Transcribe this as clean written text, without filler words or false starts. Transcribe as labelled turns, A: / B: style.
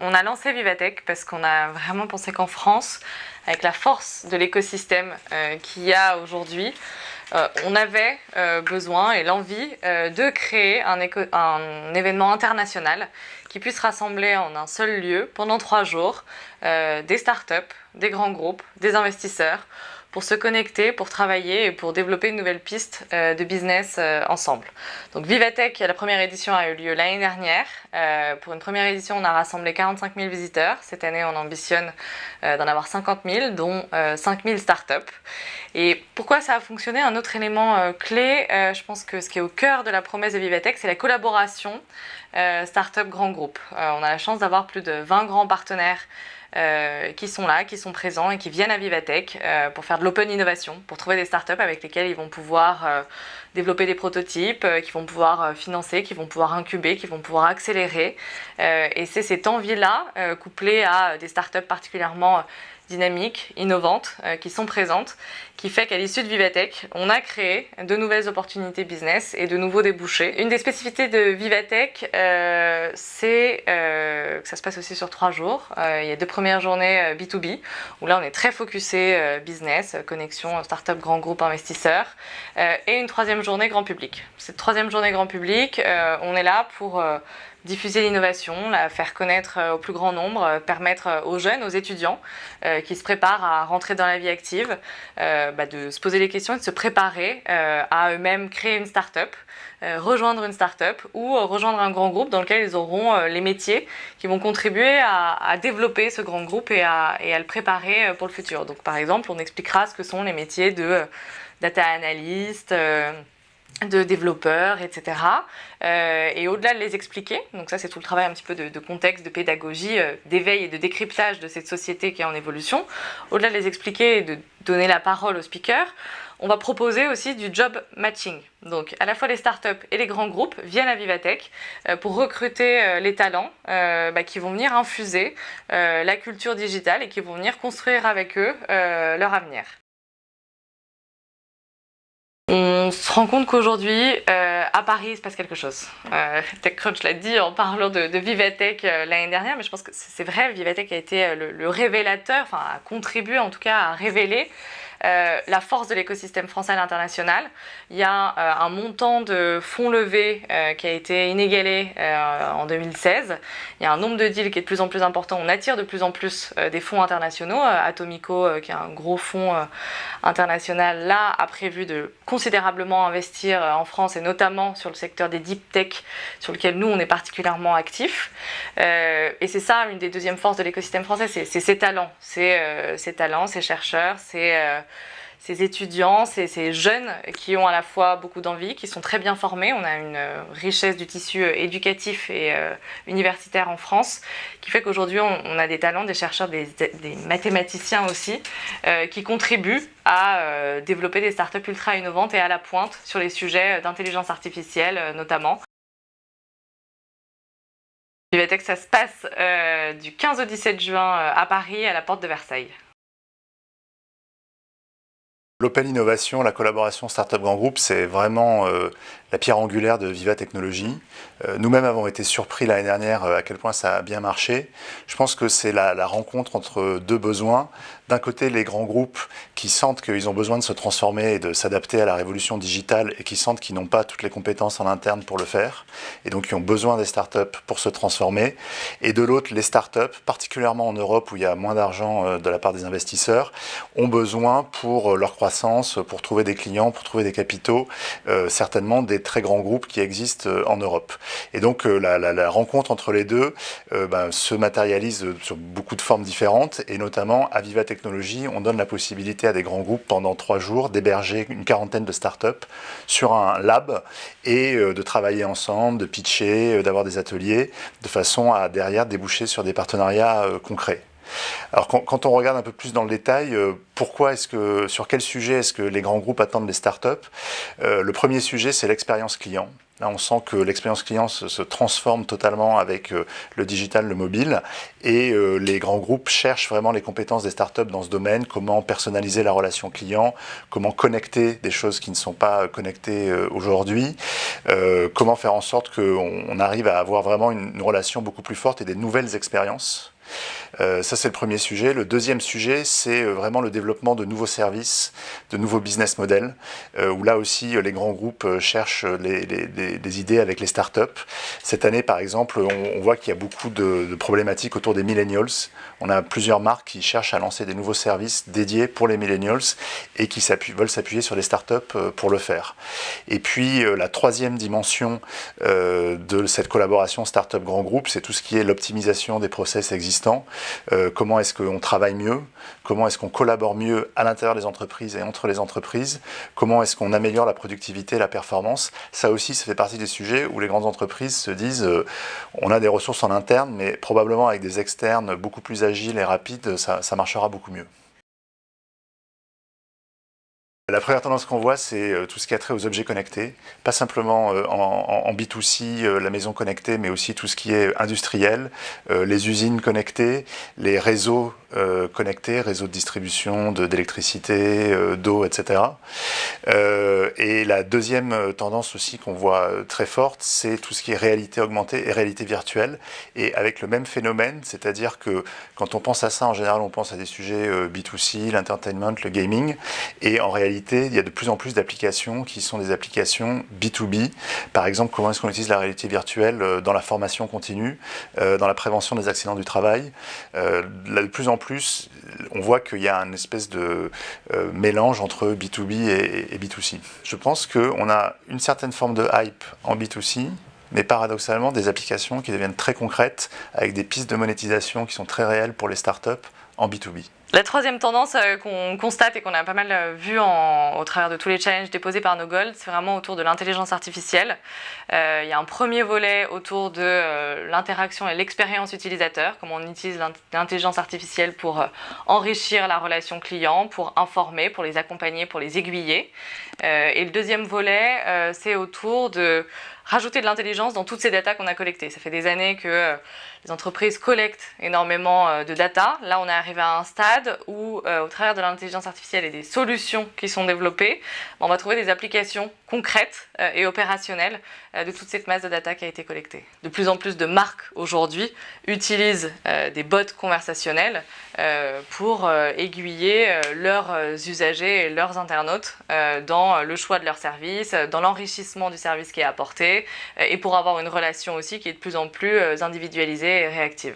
A: On a lancé Vivatech parce qu'on a vraiment pensé qu'en France, avec la force de l'écosystème qu'il y a aujourd'hui, on avait besoin et l'envie de créer un événement international qui puisse rassembler en un seul lieu pendant 3 jours des startups, des grands groupes, des investisseurs pour se connecter, pour travailler et pour développer une nouvelle piste de business ensemble. Donc Vivatech, la première édition a eu lieu l'année dernière. Pour une première édition, on a rassemblé 45 000 visiteurs. Cette année, on ambitionne d'en avoir 50 000, dont 5 000 startups. Et pourquoi ça a fonctionné? Un autre élément clé, je pense que ce qui est au cœur de la promesse de Vivatech, c'est la collaboration startup grand groupe. On a la chance d'avoir plus de 20 grands partenaires qui sont là, qui sont présents et qui viennent à Vivatech pour faire de l'open innovation, pour trouver des startups avec lesquelles ils vont pouvoir développer des prototypes, qui vont pouvoir financer, qui vont pouvoir incuber, qui vont pouvoir accélérer. Et c'est cette envie-là, couplée à des startups particulièrement dynamiques, innovantes, qui sont présentes, qui fait qu'à l'issue de Vivatech, on a créé de nouvelles opportunités business et de nouveaux débouchés. Une des spécificités de Vivatech, c'est que ça se passe aussi sur 3 jours. Il y a 2 premières journées B2B, où là on est très focusé business, connexion start-up, grand groupe, investisseurs, et une 3e journée grand public. Cette 3e journée grand public, on est là pour diffuser l'innovation, la faire connaître au plus grand nombre, permettre aux jeunes, aux étudiants qui se préparent à rentrer dans la vie active, de se poser les questions et de se préparer à eux-mêmes créer une start-up, rejoindre une start-up ou rejoindre un grand groupe dans lequel ils auront les métiers qui vont contribuer à développer ce grand groupe et à le préparer pour le futur. Donc par exemple, on expliquera ce que sont les métiers de data analyst, de développeurs, etc. Et au-delà de les expliquer, donc ça c'est tout le travail un petit peu de contexte, de pédagogie, d'éveil et de décryptage de cette société qui est en évolution, au-delà de les expliquer et de donner la parole aux speakers, on va proposer aussi du job matching. Donc à la fois les startups et les grands groupes viennent à Vivatech pour recruter les talents qui vont venir infuser la culture digitale et qui vont venir construire avec eux leur avenir. On se rend compte qu'aujourd'hui, à Paris, il se passe quelque chose. TechCrunch l'a dit en parlant de Vivatech l'année dernière, mais je pense que c'est vrai, Vivatech a été le révélateur, enfin a contribué en tout cas à révéler la force de l'écosystème français à l'international. Il y a un montant de fonds levés qui a été inégalé en 2016. Il y a un nombre de deals qui est de plus en plus important. On attire de plus en plus des fonds internationaux. Atomico, qui est un gros fonds international, là, a prévu de considérablement investir en France et notamment sur le secteur des deep tech sur lequel nous, on est particulièrement actifs. Et c'est ça, une des deuxièmes forces de l'écosystème français, c'est ces talents, ces chercheurs, ces étudiants, ces jeunes qui ont à la fois beaucoup d'envie, qui sont très bien formés. On a une richesse du tissu éducatif et universitaire en France qui fait qu'aujourd'hui on a des talents, des chercheurs, des mathématiciens aussi qui contribuent à développer des startups ultra innovantes et à la pointe sur les sujets d'intelligence artificielle notamment. Vivatech, ça se passe du 15 au 17 juin à Paris, à la porte de Versailles.
B: L'open innovation, la collaboration Startup Grand Groupe, c'est vraiment la pierre angulaire de Viva Technologies. Nous-mêmes avons été surpris l'année dernière à quel point ça a bien marché. Je pense que c'est la rencontre entre 2 besoins. D'un côté, les grands groupes qui sentent qu'ils ont besoin de se transformer et de s'adapter à la révolution digitale et qui sentent qu'ils n'ont pas toutes les compétences en interne pour le faire et donc qui ont besoin des startups pour se transformer. Et de l'autre, les startups, particulièrement en Europe où il y a moins d'argent de la part des investisseurs, ont besoin pour leur croissance, pour trouver des clients, pour trouver des capitaux, certainement des très grands groupes qui existent en Europe. Et donc la rencontre entre les deux se matérialise sur beaucoup de formes différentes et notamment à Viva Technologies, on donne la possibilité à des grands groupes pendant 3 jours d'héberger une quarantaine de startups sur un lab et de travailler ensemble, de pitcher, d'avoir des ateliers de façon à derrière déboucher sur des partenariats concrets. Alors quand on regarde un peu plus dans le détail, sur quel sujet est-ce que les grands groupes attendent les startups? Le premier sujet, c'est l'expérience client. Là, on sent que l'expérience client se transforme totalement avec le digital, le mobile, et les grands groupes cherchent vraiment les compétences des startups dans ce domaine, comment personnaliser la relation client, comment connecter des choses qui ne sont pas connectées aujourd'hui, comment faire en sorte qu'on arrive à avoir vraiment une relation beaucoup plus forte et des nouvelles expériences. Ça, c'est le premier sujet. Le deuxième sujet, c'est vraiment le développement de nouveaux services, de nouveaux business models, où là aussi, les grands groupes cherchent des idées avec les startups. Cette année, par exemple, on voit qu'il y a beaucoup de problématiques autour des millennials. On a plusieurs marques qui cherchent à lancer des nouveaux services dédiés pour les millennials et qui veulent s'appuyer sur les startups pour le faire. Et puis, la troisième dimension de cette collaboration startup grand groupe, c'est tout ce qui est l'optimisation des process existants. Comment est-ce qu'on travaille mieux, comment est-ce qu'on collabore mieux à l'intérieur des entreprises et entre les entreprises, comment est-ce qu'on améliore la productivité, la performance. Ça aussi, ça fait partie des sujets où les grandes entreprises se disent on a des ressources en interne, mais probablement avec des externes beaucoup plus agiles et rapides, ça marchera beaucoup mieux. La première tendance qu'on voit, c'est tout ce qui a trait aux objets connectés, pas simplement en B2C, la maison connectée, mais aussi tout ce qui est industriel, les usines connectées, les réseaux connectés, réseaux de distribution d'électricité, d'eau, etc. Et la deuxième tendance aussi qu'on voit très forte, c'est tout ce qui est réalité augmentée et réalité virtuelle, et avec le même phénomène, c'est-à-dire que quand on pense à ça, en général, on pense à des sujets B2C, l'entertainment, le gaming, et en réalité, il y a de plus en plus d'applications qui sont des applications B2B. Par exemple, comment est-ce qu'on utilise la réalité virtuelle dans la formation continue, dans la prévention des accidents du travail. Là, de plus en plus, on voit qu'il y a une espèce de mélange entre B2B et B2C. Je pense qu'on a une certaine forme de hype en B2C, mais paradoxalement des applications qui deviennent très concrètes, avec des pistes de monétisation qui sont très réelles pour les startups en B2B.
A: La troisième tendance qu'on constate et qu'on a pas mal vu au travers de tous les challenges déposés par NoGold, c'est vraiment autour de l'intelligence artificielle. Il y a un premier volet autour de l'interaction et l'expérience utilisateur, comment on utilise l'intelligence artificielle pour enrichir la relation client, pour informer, pour les accompagner, pour les aiguiller. Et le deuxième volet, c'est autour de rajouter de l'intelligence dans toutes ces datas qu'on a collectées. Ça fait des années que les entreprises collectent énormément de data. Là, on est arrivé à un stade où, au travers de l'intelligence artificielle et des solutions qui sont développées, on va trouver des applications concrètes et opérationnelles de toute cette masse de data qui a été collectée. De plus en plus de marques aujourd'hui utilisent des bots conversationnels pour aiguiller leurs usagers et leurs internautes dans le choix de leur service, dans l'enrichissement du service qui est apporté et pour avoir une relation aussi qui est de plus en plus individualisée et réactive.